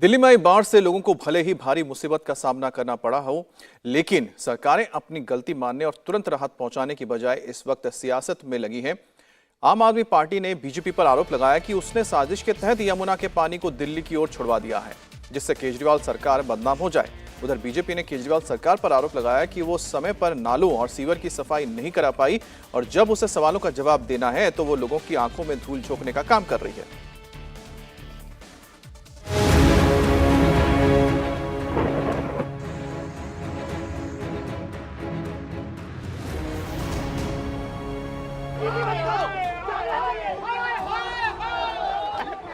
दिल्ली में आई बाढ़ से लोगों को भले ही भारी मुसीबत का सामना करना पड़ा हो, लेकिन सरकारें अपनी गलती मानने और तुरंत राहत पहुंचाने की बजाय इस वक्त सियासत में लगी हैं। आम आदमी पार्टी ने बीजेपी पर आरोप लगाया कि उसने साजिश के तहत यमुना के पानी को दिल्ली की ओर छुड़वा दिया है, जिससे केजरीवाल सरकार बदनाम हो जाए। उधर बीजेपी ने केजरीवाल सरकार पर आरोप लगाया कि वो समय पर नालों और सीवर की सफाई नहीं करा पाई और जब उसे सवालों का जवाब देना है तो वो लोगों की आंखों में धूल झोंकने का काम कर रही है।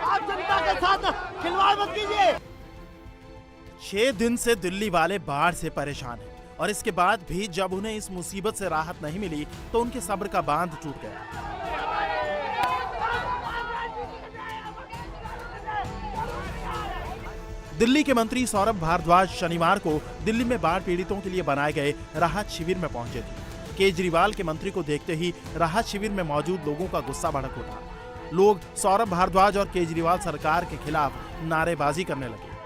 आप जनता के साथ खिलवाड़ मत कीजिए। 6 दिन से दिल्ली वाले बाढ़ से परेशान हैं और इसके बाद भी जब उन्हें इस मुसीबत से राहत नहीं मिली तो उनके सब्र का बांध टूट गया। दिल्ली के मंत्री सौरभ भारद्वाज शनिवार को दिल्ली में बाढ़ पीड़ितों के लिए बनाए गए राहत शिविर में पहुंचे थे। केजरीवाल के मंत्री को देखते ही राहत शिविर में मौजूद लोगों का गुस्सा भड़क उठा। लोग सौरभ भारद्वाज और केजरीवाल सरकार के खिलाफ नारेबाजी करने लगे।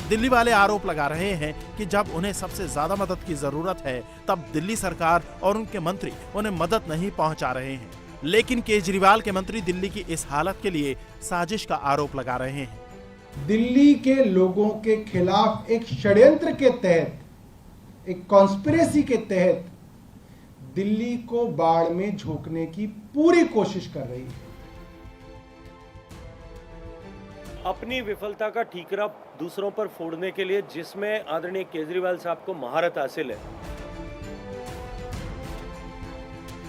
दिल्ली वाले आरोप लगा रहे हैं कि जब उन्हें सबसे ज्यादा मदद की जरूरत है तब दिल्ली सरकार और उनके मंत्री उन्हें मदद नहीं पहुंचा रहे हैं। लेकिन केजरीवाल के मंत्री दिल्ली की इस हालत के लिए साजिश का आरोप लगा रहे हैं। दिल्ली के लोगों के खिलाफ एक षड्यंत्र के तहत, एक कॉन्स्पिरेसी के तहत दिल्ली को बाढ़ में झोंकने की पूरी कोशिश कर रही है। अपनी विफलता का ठीकरा दूसरों पर फोड़ने के लिए जिसमें आदरणीय केजरीवाल साहब को महारत हासिल है।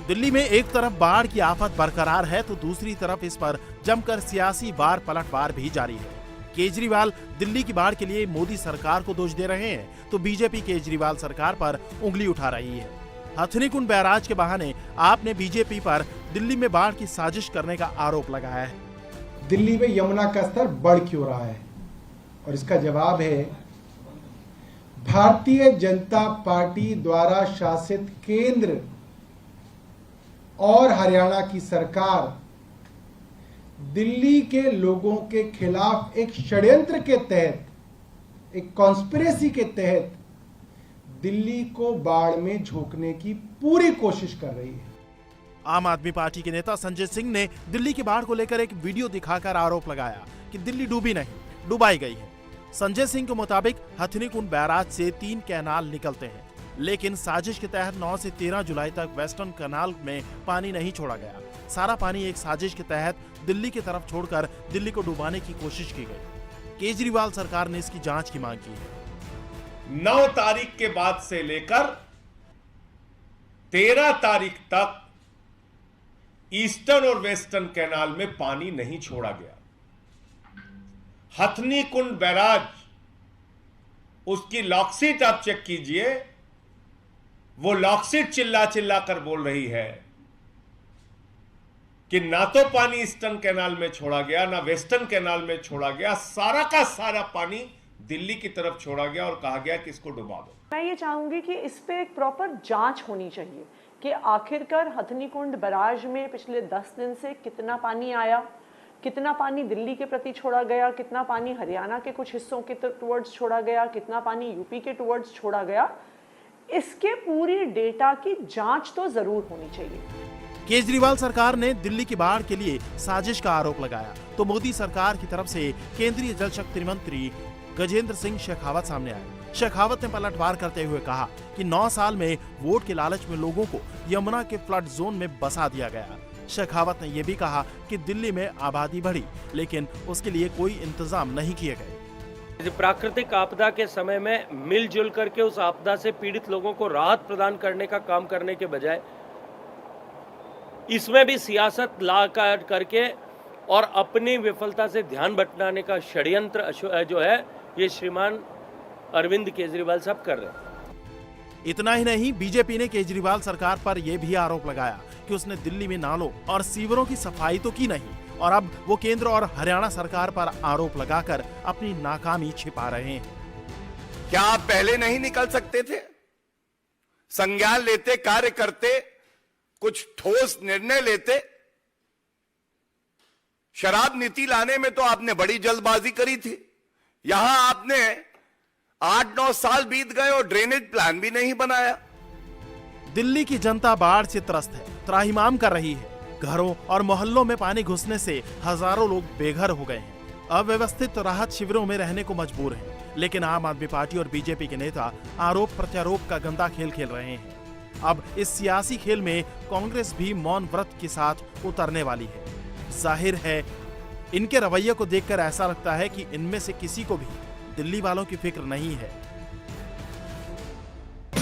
दिल्ली में एक तरफ बाढ़ की आफत बरकरार है तो दूसरी तरफ इस पर जमकर सियासी वार पलटवार भी जारी है। केजरीवाल दिल्ली की बाढ़ के लिए मोदी सरकार को दोष दे रहे हैं तो बीजेपी केजरीवाल सरकार पर उंगली उठा रही है। हथनीकुंड बैराज के बहाने आपने बीजेपी पर दिल्ली में बाढ़ की साजिश करने का आरोप लगाया है। दिल्ली में यमुना का स्तर बढ़ क्यों रहा है और इसका जवाब है भारतीय जनता पार्टी द्वारा शासित केंद्र और हरियाणा की सरकार दिल्ली के लोगों के खिलाफ एक षड्यंत्र के तहत, एक कॉन्स्पिरेसी के तहत दिल्ली को बाढ़ में झोंकने की पूरी कोशिश कर रही है। आम आदमी पार्टी के नेता संजय सिंह ने दिल्ली की बाढ़ को लेकर एक वीडियो दिखाकर आरोप लगाया कि दिल्ली डूबी नहीं, डुबाई गई है। संजय सिंह के मुताबिक हथनीकुंड बैराज से 3 कैनाल निकलते हैं, लेकिन साजिश के तहत 9 से 13 जुलाई तक वेस्टर्न कैनाल में पानी नहीं छोड़ा गया। सारा पानी एक साजिश के तहत दिल्ली की तरफ छोड़कर दिल्ली को डुबाने की कोशिश की गई। केजरीवाल सरकार ने इसकी जांच की मांग की है। 9 तारीख के बाद से लेकर 13 तारीख तक ईस्टर्न और वेस्टर्न कैनाल में पानी नहीं छोड़ा गया। हथनीकुंड बैराज, उसकी लॉकशीट आप चेक कीजिए, वो लॉकशीट चिल्ला चिल्ला कर बोल रही है कि ना तो पानी ईस्टर्न कैनाल में छोड़ा गया ना वेस्टर्न कैनाल में छोड़ा गया, सारा का सारा पानी दिल्ली की तरफ छोड़ा गया और कहा गया कि इसको डुबा दो। मैं ये चाहूंगी कि इस पे एक प्रॉपर जांच होनी चाहिए कि आखिरकार हथनीकुंड बैराज में पिछले 10 दिन से कितना पानी आया, कितना पानी दिल्ली के प्रति छोड़ा गया, कितना पानी हरियाणा के कुछ हिस्सों के टुवर्ड्स छोड़ा गया, कितना पानी यूपी के टुवर्ड्स छोड़ा गया। इसके पूरी डेटा की जांच तो जरूर होनी चाहिए। केजरीवाल सरकार ने दिल्ली की बाढ़ के लिए साजिश का आरोप लगाया तो मोदी सरकार की तरफ से केंद्रीय जल शक्ति मंत्री गजेंद्र सिंह शेखावत सामने आए। शेखावत ने पलटवार करते हुए कहा कि 9 साल में वोट के लालच में लोगों को यमुना के फ्लड जोन में बसा दिया गया। शेखावत ने यह भी कहा कि दिल्ली में आबादी बढ़ी लेकिन उसके लिए कोई इंतजाम नहीं किए गए। प्राकृतिक आपदा के समय में मिलजुल करके उस आपदा से पीड़ित लोगों को राहत प्रदान करने का काम करने के बजाय इसमें भी सियासत ला करके और अपनी विफलता से ध्यान भटकाने का षड्यंत्र जो है ये श्रीमान अरविंद केजरीवाल साहब कर रहे हैं। इतना ही नहीं, बीजेपी ने केजरीवाल सरकार पर यह भी आरोप लगाया कि उसने दिल्ली में नालों और सीवरों की सफाई तो की नहीं और अब वो केंद्र और हरियाणा सरकार पर आरोप लगाकर अपनी नाकामी छिपा रहे हैं। क्या आप पहले नहीं निकल सकते थे? संज्ञान लेते, कार्य करते, कुछ ठोस निर्णय लेते? शराब नीति लाने में तो आपने बड़ी जल्दबाजी करी थी। यहां आपने 8-9 साल बीत गए और ड्रेनेज प्लान भी नहीं बनाया। दिल्ली की जनता बाढ़ से त्रस्त है, त्राहिमाम कर रही है। घरों और मोहल्लों में पानी घुसने से हजारों लोग बेघर हो गए हैं, अव्यवस्थित राहत शिविरों में रहने को मजबूर हैं। लेकिन आम आदमी पार्टी और बीजेपी के नेता आरोप प्रत्यारोप का गंदा खेल खेल रहे हैं। अब इस सियासी खेल में कांग्रेस भी मौन व्रत के साथ उतरने वाली है। जाहिर है इनके रवैये को देखकर ऐसा लगता है कि इनमें से किसी को भी दिल्ली वालों की फिक्र नहीं है।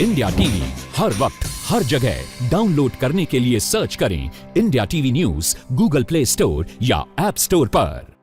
इंडिया टीवी हर वक्त हर जगह डाउनलोड करने के लिए सर्च करें India TV news Google play store या ऐप स्टोर पर।